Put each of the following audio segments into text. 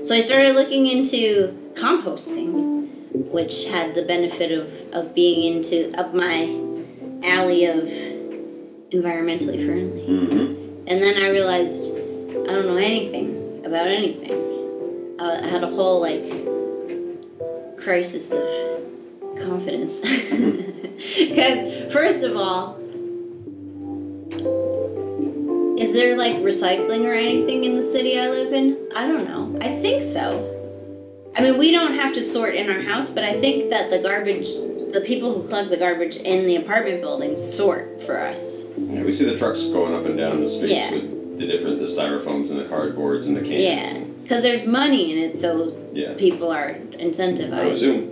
So I started looking into composting, which had the benefit of being up my alley of environmentally friendly. And then I realized I don't know anything about anything. I had a whole, like, crisis of confidence. Because, first of all, is there, like, recycling or anything in the city I live in? I don't know. I think so. I mean, we don't have to sort in our house, but I think that the people who collect the garbage in the apartment buildings sort for us. Yeah, we see the trucks going up and down the streets with the styrofoams and the cardboards and the cans. Yeah, because there's money in it, so people are incentivized. I would assume.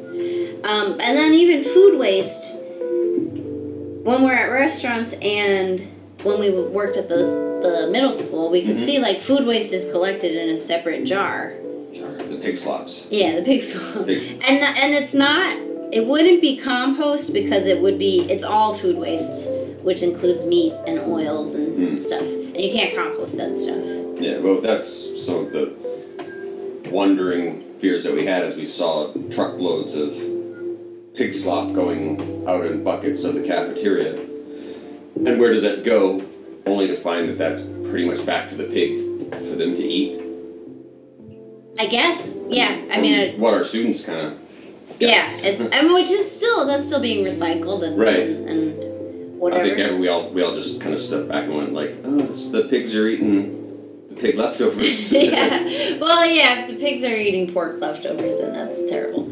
And then even food waste, when we're at restaurants and when we worked at the middle school, we could see, like, food waste is collected in a separate jar. The pig slops. Yeah, the pig slop. And it's not, it wouldn't be compost because it's all food waste, which includes meat and oils and stuff. And you can't compost that stuff. Yeah, well, that's some of the wondering fears that we had as we saw truckloads of pig slop going out in buckets of the cafeteria. And where does that go? Only to find that that's pretty much back to the pig for them to eat. I guess, yeah. I mean, what our students kind of guess. Yeah, which is that's still being recycled and and whatever. I think we all just kind of stepped back and went like, oh, the pigs are eating the pig leftovers. Yeah. Well, yeah. If the pigs are eating pork leftovers, then that's terrible.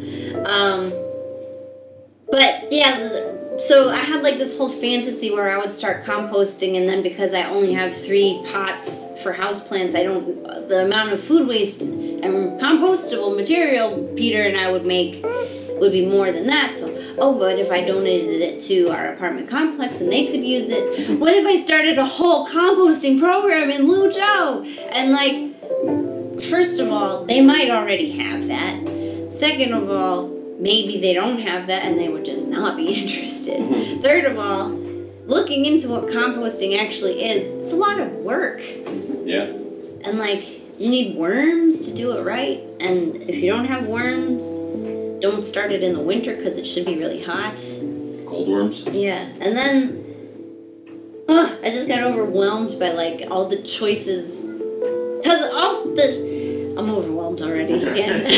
But yeah. So I had, like, this whole fantasy where I would start composting, and then because I only have 3 pots for houseplants, the amount of food waste and compostable material Peter and I would make would be more than that. So, but if I donated it to our apartment complex and they could use it, what if I started a whole composting program in Luzhou? And, like, first of all, they might already have that. Second of all, maybe they don't have that and they would just not be interested. Third of all, looking into what composting actually is, it's a lot of work. Yeah. And, like, you need worms to do it right. And if you don't have worms, don't start it in the winter because it should be really hot. Cold worms? Yeah. And then, I just got overwhelmed by, like, all the choices. Because I'm overwhelmed already again.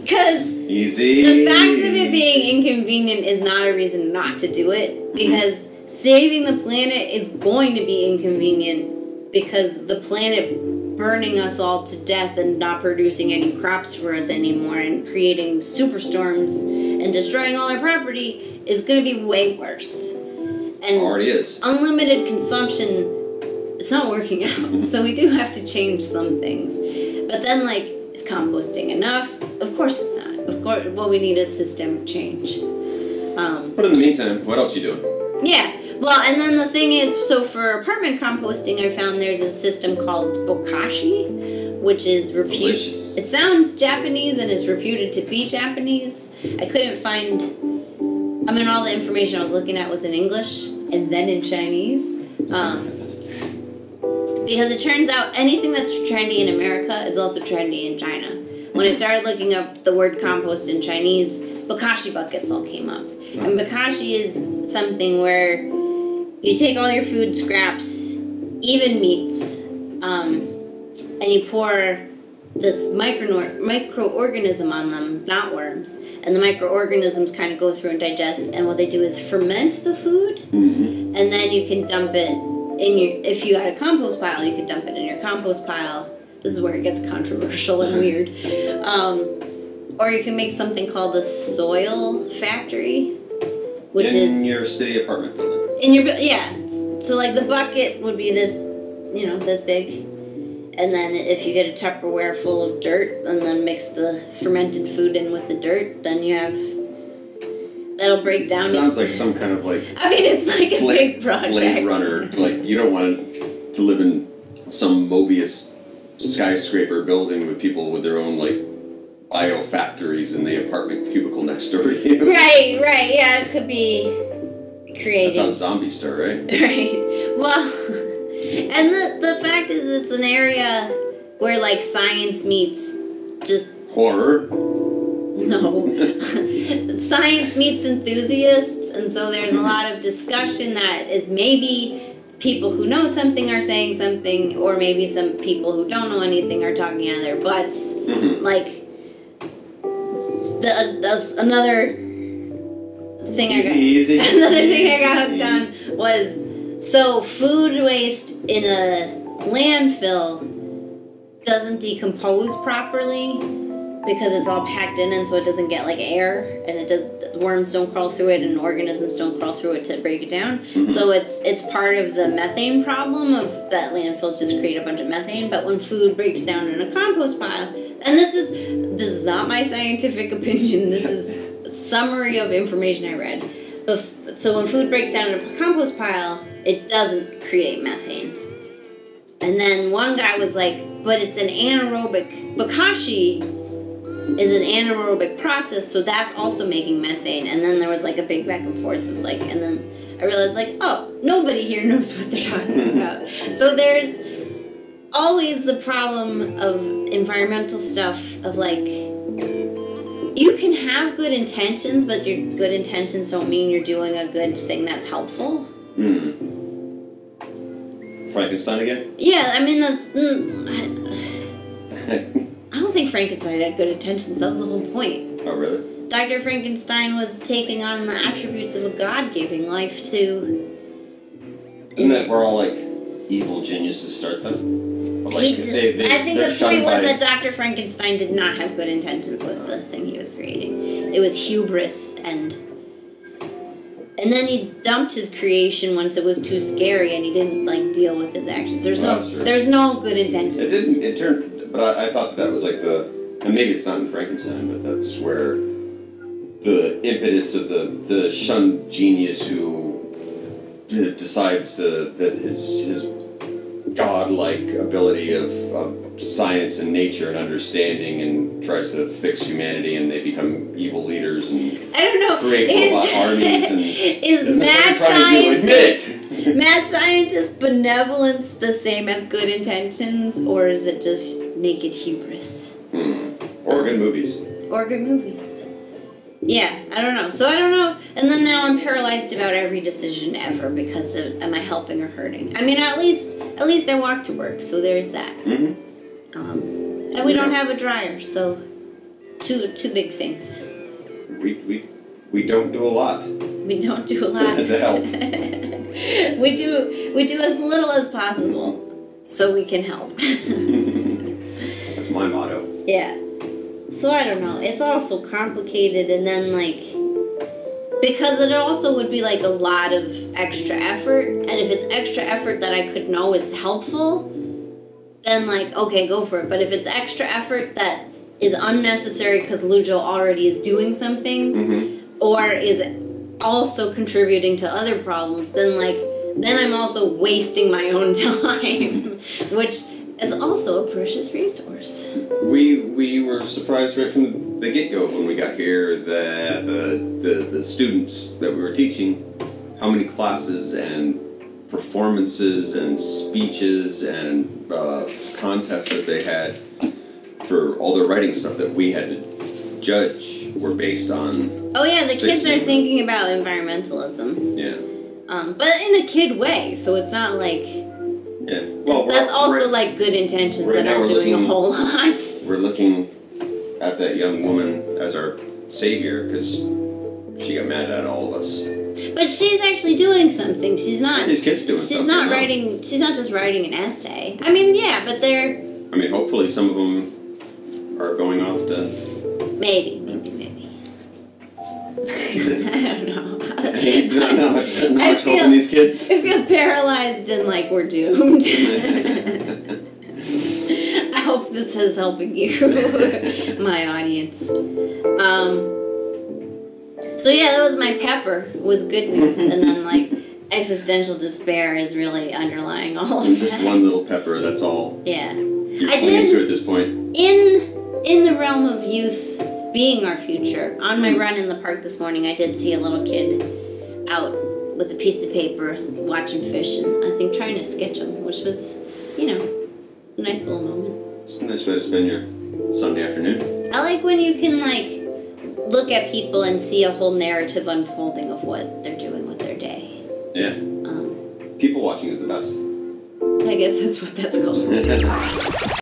Because easy. The fact of it being inconvenient is not a reason not to do it, because saving the planet is going to be inconvenient because the planet burning us all to death and not producing any crops for us anymore and creating superstorms and destroying all our property is going to be way worse. And already is. Unlimited consumption, it's not working out, so we do have to change some things. But then, like, is composting enough? Of course it's not. Of course, what we need is systemic change. But in the meantime, what else are you doing? Yeah. Well, and then the thing is, so for apartment composting, I found there's a system called bokashi, which is delicious. It sounds Japanese and is reputed to be Japanese. I couldn't find. I mean, all the information I was looking at was in English and then in Chinese. Because it turns out anything that's trendy in America is also trendy in China. When I started looking up the word compost in Chinese, bokashi buckets all came up. And bokashi is something where you take all your food scraps, even meats, and you pour this microorganism on them, not worms. And the microorganisms kind of go through and digest, and what they do is ferment the food, and then you can dump it if you had a compost pile, you could dump it in your compost pile. This is where it gets controversial and weird. Or you can make something called a soil factory, which is in your city apartment building. So, like, the bucket would be this, this big, and then if you get a Tupperware full of dirt and then mix the fermented food in with the dirt, then you have. That'll break down. Sounds like some kind of, like... I mean, it's like a big project. Blade Runner. Like, you don't want to live in some Mobius skyscraper building with people with their own, like, biofactories in the apartment cubicle next door to you. Right. Yeah, it could be creating... That sounds Zombie Star, right? Right. Well, and the fact is it's an area where, like, science meets just... Horror? No. Science meets enthusiasts, and so there's a lot of discussion that is maybe people who know something are saying something, or maybe some people who don't know anything are talking out of their butts. Like, another thing I got hooked on was, so food waste in a landfill doesn't decompose properly because it's all packed in, and so it doesn't get like air, and worms don't crawl through it, and organisms don't crawl through it to break it down. So it's part of the methane problem of that landfills just create a bunch of methane. But when food breaks down in a compost pile, and this is not my scientific opinion, this is a summary of information I read. So when food breaks down in a compost pile, it doesn't create methane. And then one guy was like, but it's an anaerobic, bokashi is an anaerobic process, so that's also making methane. And then there was like a big back and forth of like, and then I realized like, oh, nobody here knows what they're talking about. So there's always the problem of environmental stuff of like, you can have good intentions, but your good intentions don't mean you're doing a good thing that's helpful. Frankenstein again? Yeah, I mean, that's... I don't think Frankenstein had good intentions. That was the whole point. Oh, really? Dr. Frankenstein was taking on the attributes of a god, giving life to... Isn't that where all, like, evil geniuses start them? Like, I think the point was that Dr. Frankenstein did not have good intentions with the thing he was creating. It was hubris, and then he dumped his creation once it was too scary, and he didn't, like, deal with his actions. There's no good intentions. It turned... But I thought that was like and maybe it's not in Frankenstein, but that's where the impetus of the shunned genius who decides that his godlike ability of science and nature and understanding and tries to fix humanity, and they become evil leaders and I don't know, create robot armies and is mad scientist benevolence the same as good intentions, or is it just naked hubris? Or good movies. Yeah, I don't know. So I don't know. And then now I'm paralyzed about every decision ever because of, am I helping or hurting? I mean, at least I walk to work, so there's that. And we don't have a dryer, so two big things. We don't do a lot. We don't do a lot to help. we do as little as possible, so we can help. That's my motto. Yeah. So I don't know. It's all so complicated, and then like, because it also would be like a lot of extra effort, and if it's extra effort that I could know is helpful, then like, okay, go for it. But if it's extra effort that is unnecessary because Lujo already is doing something, or is also contributing to other problems, then I'm also wasting my own time, which is also a precious resource. We were surprised right from the get-go when we got here that the students that we were teaching, how many classes and performances and speeches and contests that they had for all their writing stuff that we had to judge were based on. Oh yeah, the kids are thinking about environmentalism. Yeah. But in a kid way, so it's not like... Yeah. Well, that's also like good intentions that are doing a whole lot. We're looking at that young woman as our savior because she got mad at all of us. But she's actually doing something. She's not. These kids are doing something. She's not writing. She's not just writing an essay. I mean, yeah, but they're. I mean, hopefully some of them are going off to. Maybe. I don't know. Not much hope in these kids. I feel paralyzed and like we're doomed. I hope this is helping you, my audience. So yeah, that was my pepper. Was good news, and then like existential despair is really underlying all of that. Just one little pepper. That's all. Yeah, You're clinging to at this point. In the realm of youth being our future, on my run in the park this morning, I did see a little kid out with a piece of paper watching fish and I think trying to sketch them, which was, a nice little moment. It's a nice way to spend your Sunday afternoon. I like when you can, like, look at people and see a whole narrative unfolding of what they're doing with their day. Yeah. People watching is the best. I guess that's what that's called.